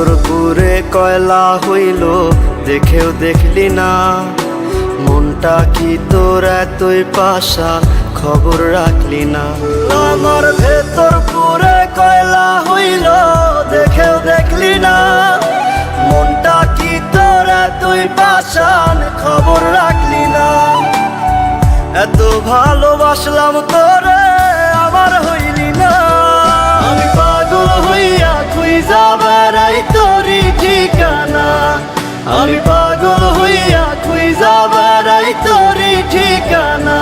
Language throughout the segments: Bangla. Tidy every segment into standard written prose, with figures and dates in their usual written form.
তোর পুরে কয়লা হইল দেখেও দেখলি না, মনটা কি তোর এতই পাশা খবর রাখলি না। আমার ভেতর পুরে কয়লা হইল দেখেও দেখলি না, মনটা কি তোর এতই পাশান খবর রাখলি না। এত ভালোবাসলাম তোরে আমার হইলি না, আমি পাগল হইয়া খুঁজা বেড়াই তোরই ঠিকানা, আমি পাগল হইয়া খুঁজা বেড়াই তোরই ঠিকানা।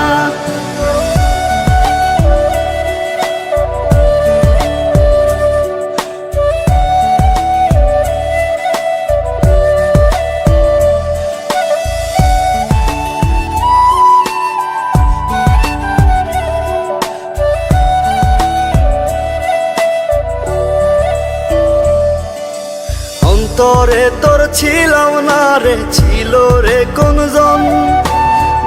অন্তরে তোর ছিলাম না রে, ছিল রে কোনজন,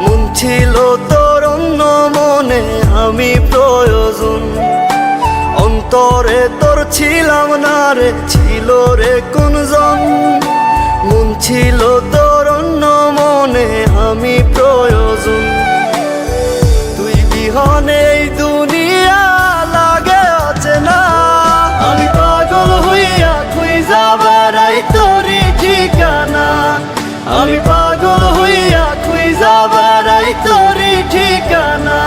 মন ছিল তোর অন্য মনে আমি প্রয়োজন। অন্তরে তোর ছিলাম না রে, ছিল রে কোনজন, মন ছিল তোর অন্য মনে আমি প্রয়োজন। তুই বিহনে এই দুনিয়া লাগে অচেনা, আমি পাগল হইয়া খুঁজা বেড়াই তোরই ঠিকানা, আমি পাগল হইয়া খুঁজা বেড়াই তোরই ঠিকানা।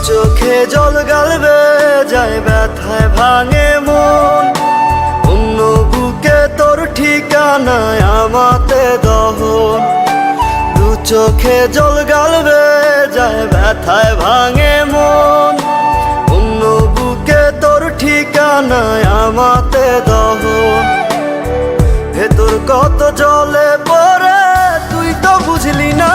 চোখে জল গালবে যায় ব্যথায় ভাঙে মন, অন্য বুকে তোর ঠিকানায় আমাতে দহন। দু চোখে জল গালবে যায় ব্যথায় ভাঙে মন, অন্য বুকে তোর ঠিকানায় আমাতে দহন। ভেতর কত জলে পড়ে তুই তো বুঝলি না,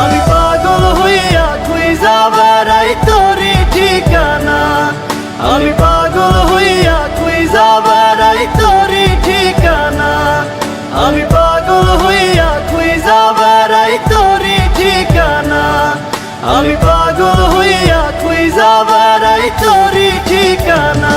আমি পাগল হইয়া খুঁজা বেড়াই তোরই ঠিকানা, আমি পাগল হইয়া খুঁজা বেড়াই তোরই ঠিকানা, আমি পাগল হইয়া খুঁজা বেড়াই তোরই ঠিকানা, আমি পাগল হইয়া খুঁজা বেড়াই তোরই ঠিকানা।